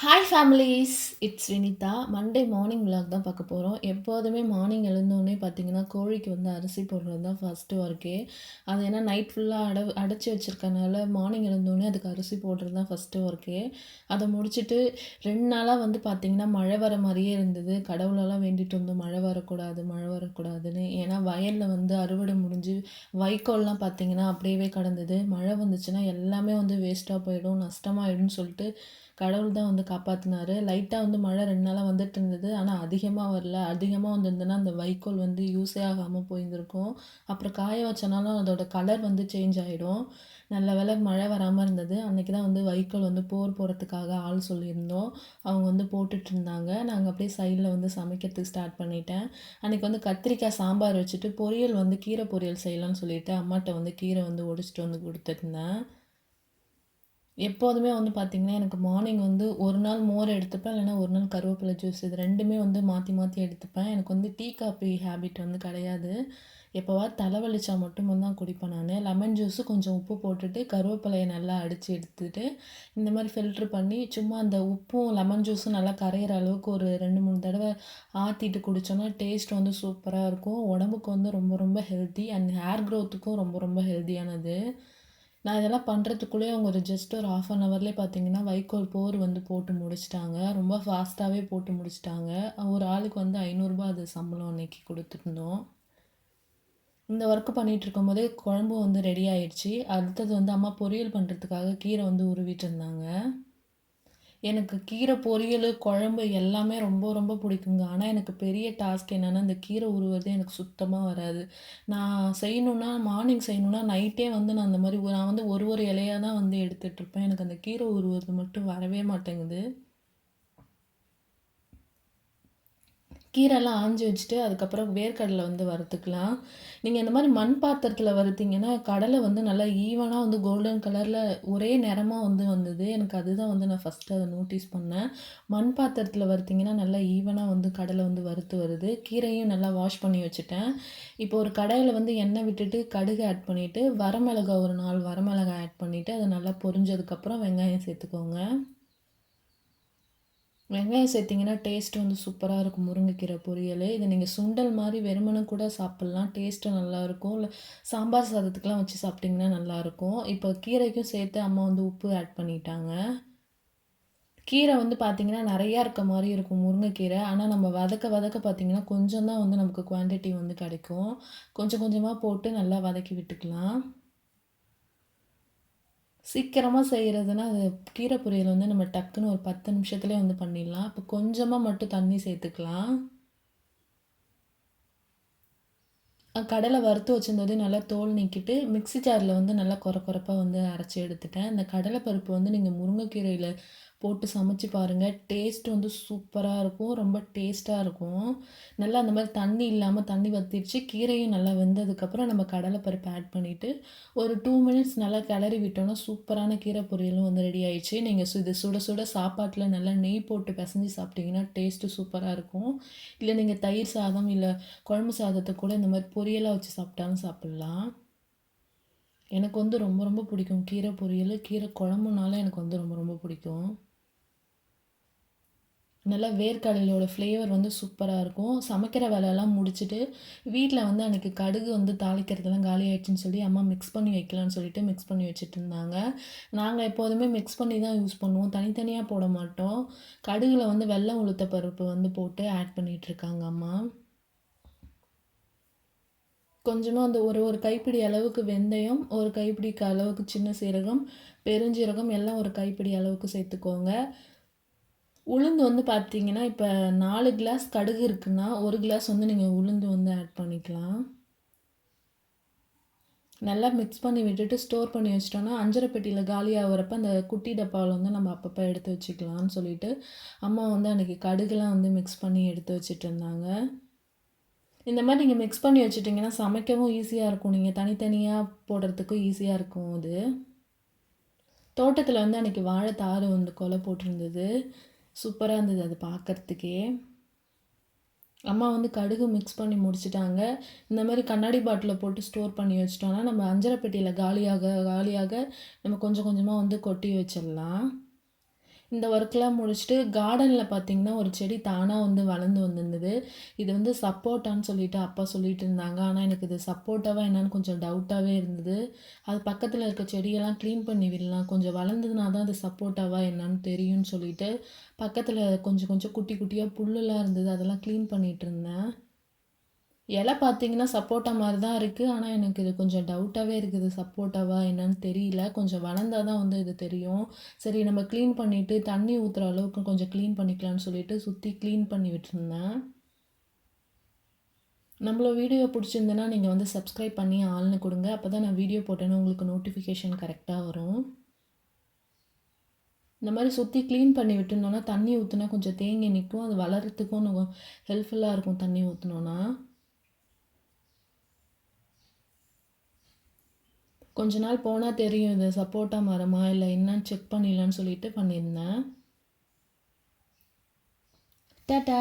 Hi families, it's Vinitha. Monday morning vlog தான் பார்க்க போகிறோம். எப்போதுமே மார்னிங் எழுந்தோடனே பார்த்தீங்கன்னா கோழிக்கு வந்து அரிசி போடுறது தான் ஃபஸ்ட்டு ஒர்க்கே. அது ஏன்னா நைட் ஃபுல்லாக அடைச்சி வச்சுருக்கனால மார்னிங் எழுந்தோடனே அதுக்கு அரிசி போடுறது தான் ஃபஸ்ட்டு ஒர்க்கே. அதை முடிச்சுட்டு 2 நாளாக வந்து பார்த்திங்கன்னா மழை வர மாதிரியே இருந்தது. கடவுளெல்லாம் வேண்டிட்டு இருந்தோம் மழை வரக்கூடாது மழை வரக்கூடாதுன்னு. ஏன்னா வயலில் வந்து அறுவடை முடிஞ்சு வைக்கோல்லாம் பார்த்திங்கன்னா அப்படியே கிடந்தது. மழை வந்துச்சுன்னா எல்லாமே வந்து வேஸ்ட்டாக போயிடும், நஷ்டமாயிடும்னு சொல்லிட்டு கடவுள் தான் வந்து காப்பாற்றினாரு. லைட்டாக வந்து மழை 2 நாளாக வந்துட்டு இருந்தது. ஆனால் அதிகமாக வரல. அதிகமாக வந்திருந்ததுன்னா அந்த வைக்கோல் வந்து யூஸே ஆகாமல் போயிருந்திருக்கும். அப்புறம் காய வச்சனாலும் அதோட கலர் வந்து சேஞ்ச் ஆகிடும். நல்ல வேளை மழை வராமல் இருந்தது. அன்றைக்கி தான் வந்து வைக்கோல் வந்து போர் போடுறதுக்காக ஆள் சொல்லியிருந்தோம். அவங்க வந்து போட்டுட்டு இருந்தாங்க. நாங்கள் அப்படியே சைடில் வந்து சமைக்கிறதுக்கு ஸ்டார்ட் பண்ணிட்டேன். அன்றைக்கி வந்து கத்திரிக்காய் சாம்பார் வச்சுட்டு பொரியல் வந்து கீரை பொரியல் செய்யலாம்னு சொல்லிட்டு அம்மாட்ட வந்து கீரை வந்து ஒடிச்சிட்டு வந்து கொடுத்துருந்தேன். எப்போதுமே வந்து பார்த்திங்கன்னா எனக்கு மார்னிங் வந்து ஒரு நாள் மோர் எடுத்துப்பேன், இல்லைனா ஒரு நாள் கருவேப்பிலை ஜூஸ். இது 2மே வந்து மாற்றி மாற்றி எடுத்துப்பேன். எனக்கு வந்து டீ காஃபி ஹேபிட் வந்து கிடையாது. எப்போவாது தலைவலிச்சா மட்டும் தான் குடிப்பேன் நான். லெமன் ஜூஸு கொஞ்சம் உப்பு போட்டுட்டு கருவேப்பிலையை நல்லா அடித்து எடுத்துட்டு இந்த மாதிரி ஃபில்ட்ரு பண்ணி சும்மா அந்த உப்பும் லெமன் ஜூஸும் நல்லா கரையிற அளவுக்கு ஒரு 2, 3 தடவை ஆற்றிட்டு குடித்தோன்னா டேஸ்ட் வந்து சூப்பராக இருக்கும். உடம்புக்கு வந்து ரொம்ப ரொம்ப ஹெல்த்தி அண்ட் ஹேர் க்ரோத்துக்கும் ரொம்ப ரொம்ப ஹெல்த்தியானது. நான் இதெல்லாம் பண்ணுறதுக்குள்ளேயே அவங்க ஜஸ்ட் ஒரு 1/2 ஹவர்லேயே பார்த்தீங்கன்னா வைக்கோல் போர் வந்து போட்டு முடிச்சிட்டாங்க. ரொம்ப ஃபாஸ்ட்டாகவே போட்டு முடிச்சிட்டாங்க. ஒரு ஆளுக்கு வந்து ரூ. 500 அது சம்பளம் அன்னைக்கு கொடுத்துருந்தோம். இந்த ஒர்க்கு பண்ணிகிட்ருக்கும்போதே குழம்பு வந்து ரெடி ஆயிடுச்சு. அடுத்தது வந்து அம்மா பொரியல் பண்ணுறதுக்காக கீரை வந்து உருவிட்டு இருந்தாங்க. எனக்கு கீரை பொரியல், குழம்பு எல்லாமே ரொம்ப ரொம்ப பிடிக்குங்க. ஆனால் எனக்கு பெரிய டாஸ்க் என்னென்னா, இந்த கீரை உருவுறதே எனக்கு சுத்தமாக வராது. நான் செய்யணுன்னா மார்னிங் செய்யணுன்னா நைட்டே வந்து நான் அந்த மாதிரி நான் வந்து ஒரு ஒரு இலையா தான் வந்து எடுத்துகிட்ருப்பேன். எனக்கு அந்த கீரை உருவுறது மட்டும் வரவே மாட்டேங்குது. கீரைலாம் ஆஞ்சு வச்சுட்டு அதுக்கப்புறம் வேர்க்கடலை வந்து வறுத்துக்கலாம். நீங்கள் இந்த மாதிரி மண் பாத்திரத்தில் வறுத்தீங்கன்னா கடலை வந்து நல்லா ஈவனாக வந்து கோல்டன் கலரில் ஒரே நிறமாக வந்து வந்தது. எனக்கு அதுதான் வந்து நான் ஃபஸ்ட்டு அதை நோட்டீஸ் பண்ணேன். மண் பாத்திரத்தில் வறுத்தீங்கன்னா நல்லா ஈவனாக வந்து கடலை வந்து வறுத்து வருது. கீரையும் நல்லா வாஷ் பண்ணி வச்சுட்டேன். இப்போ ஒரு கடாயில் வந்து எண்ணெய் விட்டுட்டு கடுகு ஆட் பண்ணிவிட்டு வரமிளகாய் ஒரு 4 வரமிளகாய் ஆட் பண்ணிவிட்டு அதை நல்லா பொரிஞ்சதுக்கப்புறம் வெங்காயம் சேர்த்துக்கோங்க. வெங்காயம் சேர்த்திங்கன்னா டேஸ்ட் வந்து சூப்பராக இருக்கும் முருங்கைக்கீரை பொரியல். இதை நீங்கள் சுண்டல் மாதிரி வெறுமனே கூட சாப்பிட்லாம். டேஸ்ட்டும் நல்லாயிருக்கும். இல்லை சாம்பார் சாதத்துக்கெலாம் வச்சு சாப்பிட்டிங்கன்னா நல்லாயிருக்கும். இப்போ கீரைக்கும் சேர்த்து அம்மா வந்து உப்பு ஆட் பண்ணிட்டாங்க. கீரை வந்து பார்த்திங்கன்னா நிறையா இருக்க மாதிரி இருக்கும் முருங்கைக்கீரை. ஆனால் நம்ம வதக்க பார்த்திங்கன்னா கொஞ்சம் தான் வந்து நமக்கு குவான்டிட்டி வந்து கிடைக்கும். கொஞ்சம் கொஞ்சமாக போட்டு நல்லா வதக்கி விட்டுக்கலாம். சீக்கிரமாக செய்கிறதுனா அது கீரை பொரியல் வந்து நம்ம டக்குன்னு ஒரு 10 நிமிஷத்துலேயே வந்து பண்ணிடலாம். இப்போ கொஞ்சமாக மட்டும் தண்ணி சேர்த்துக்கலாம். கடலை வறுத்து வச்சிருந்தது நல்லா தோல் நீக்கிட்டு மிக்ஸி ஜாரில் வந்து நல்லா கொரப்பாக வந்து அரைச்சி எடுத்துட்டேன். இந்த கடலை பருப்பு வந்து நீங்கள் முருங்கைக்கீரையில் போட்டு சமைச்சு பாருங்கள். டேஸ்ட் வந்து சூப்பராக இருக்கும். ரொம்ப டேஸ்ட்டாக இருக்கும். நல்லா அந்த மாதிரி தண்ணி இல்லாமல் தண்ணி வற்றிடுச்சு. கீரையும் நல்லா வெந்ததுக்கப்புறம் நம்ம கடலைப்பருப்பு ஆட் பண்ணிவிட்டு ஒரு 2 மினிட்ஸ் நல்லா கிளறி விட்டோன்னா சூப்பரான கீரை பொரியலும் வந்து ரெடி ஆயிடுச்சு. நீங்கள் இது சுட சுட சாப்பாட்டில் நல்லா நெய் போட்டு பிசைஞ்சு சாப்பிட்டிங்கன்னா டேஸ்ட்டு சூப்பராக இருக்கும். இல்லை நீங்கள் தயிர் சாதம் இல்லை குழம்பு சாதத்தை கூட இந்த மாதிரி பொரியலாக வச்சு சாப்பிட்டாலும் சாப்பிட்லாம். எனக்கு வந்து ரொம்ப ரொம்ப பிடிக்கும் கீரை பொரியல். கீரை குழம்புனாலும் எனக்கு வந்து ரொம்ப ரொம்ப பிடிக்கும். நல்லா வேர்க்கடலையோட ஃப்ளேவர் வந்து சூப்பராக இருக்கும். சமைக்கிற வேலையெல்லாம் முடிச்சுட்டு வீட்டில் வந்து அன்றைக்கி கடுகு வந்து தாளிக்கிறதெல்லாம் காலி ஆகிடுச்சின்னு சொல்லி அம்மா மிக்ஸ் பண்ணி வைக்கலான்னு சொல்லிட்டு மிக்ஸ் பண்ணி வச்சுட்டு இருந்தாங்க. நாங்கள் எப்போதுமே மிக்ஸ் பண்ணி தான் யூஸ் பண்ணுவோம். தனித்தனியாக போட மாட்டோம். கடுகில் வந்து வெள்ளை உளுத்த பருப்பு வந்து போட்டு ஆட் பண்ணிகிட்ருக்காங்க அம்மா. கொஞ்சமாக அந்த ஒரு கைப்பிடி அளவுக்கு வெந்தயம், ஒரு கைப்பிடிக்கு அளவுக்கு சின்ன சீரகம், பெருஞ்சீரகம் எல்லாம் ஒரு கைப்பிடி அளவுக்கு சேர்த்துக்கோங்க. உளுந்து வந்து பார்த்தீங்கன்னா, இப்போ 4 கிளாஸ் கடுகு இருக்குன்னா, 1 கிளாஸ் வந்து நீங்கள் உளுந்து வந்து ஆட் பண்ணிக்கலாம். நல்லா மிக்ஸ் பண்ணி விட்டுட்டு ஸ்டோர் பண்ணி வச்சிட்டோன்னா, அஞ்சரை பெட்டியில் காலி ஆகுறப்ப அந்த குட்டி டப்பாவில் வந்து நம்ம அப்பப்போ எடுத்து வச்சுக்கலாம்னு சொல்லிட்டு, அம்மா வந்து அன்றைக்கி கடுகுலாம் வந்து மிக்ஸ் பண்ணி எடுத்து வச்சுட்டுருந்தாங்க. இந்த மாதிரி நீங்கள் மிக்ஸ் பண்ணி வச்சுட்டிங்கன்னா சமைக்கவும் ஈஸியாக இருக்கும். நீங்கள் தனித்தனியாக போடுறதுக்கும் ஈஸியாக இருக்கும் அது. தோட்டத்தில் வந்து அன்றைக்கி வாழைத்தாறு வந்து கொலை போட்டிருந்தது. சூப்பராக இருந்தது அது பார்க்குறதுக்கே. அம்மா வந்து கடுகு மிக்ஸ் பண்ணி முடிச்சுட்டாங்க. இந்த மாதிரி கண்ணாடி பாட்டிலில் போட்டு ஸ்டோர் பண்ணி வச்சிட்டோன்னா நம்ம அஞ்சரை பெட்டியில் காலியாக காலியாக நம்ம கொஞ்சம் கொஞ்சமாக வந்து கொட்டி வச்சிடலாம். இந்த ஒர்க்லாம் முடிச்சுட்டு கார்டனில் பார்த்தீங்கன்னா, ஒரு செடி தானா வந்து வளர்ந்து வந்திருந்தது. இது வந்து சப்போட்டான்னு சொல்லிட்டு அப்பா சொல்லிட்டு இருந்தாங்க. ஆனா எனக்கு இது சப்போட்டாவா என்னன்னு கொஞ்சம் டவுட்டாவே இருந்தது. அது பக்கத்துல இருக்க செடியெல்லாம் கிளீன் பண்ணி விடலாம். கொஞ்சம் வளர்ந்ததுனா தான் அது சப்போட்டாவா என்னன்னு தெரியும்னு சொல்லிட்டு, பக்கத்துல கொஞ்சம் கொஞ்சம் குட்டி குட்டியா புல்லுலாம் இருந்தது. அதெல்லாம் கிளீன் பண்ணிட்டு இருந்தேன். இலை பார்த்தீங்கன்னா சப்போட்டா மாரி தான் இருக்கு. ஆனா எனக்கு இது கொஞ்சம் டவுட்டாவே இருக்குது. சப்போட்டாவா என்னன்னு தெரியல. கொஞ்சம் வளர்ந்தா தான் வந்து இது தெரியும். சரி நம்ம கிளீன் பண்ணிட்டு தண்ணி ஊத்துற அளவுக்கு கொஞ்சம் கிளீன் பண்ணிக்கலாம்னு சொல்லிட்டு சுத்தி கிளீன் பண்ணி விட்டுருந்தேன். நம்மளோட வீடியோ பிடிச்சிருந்ததுன்னா நீங்க வந்து சப்ஸ்கிரைப் பண்ணி ஆள்னு கொடுங்க. அப்பதான் நான் வீடியோ போட்டேன்னா உங்களுக்கு நோட்டிஃபிகேஷன் கரெக்ட்டா வரும். இந்த மாரி சுத்தி கிளீன் பண்ணி விட்டுருந்தோம்னா, தண்ணி ஊத்துனா கொஞ்சம் தேங்கி நிக்கும். அது வளர்றதுக்கும் ஹெல்ப்ஃபுல்லா இருக்கும் தண்ணி ஊத்துனோம்னா. கொஞ்ச நாள் போனா தெரியும் இது சப்போட்டா மரமா இல்ல என்னன்னு செக் பண்ணிடலான்னு சொல்லிட்டு பண்ணியிருந்தேன். டாடா!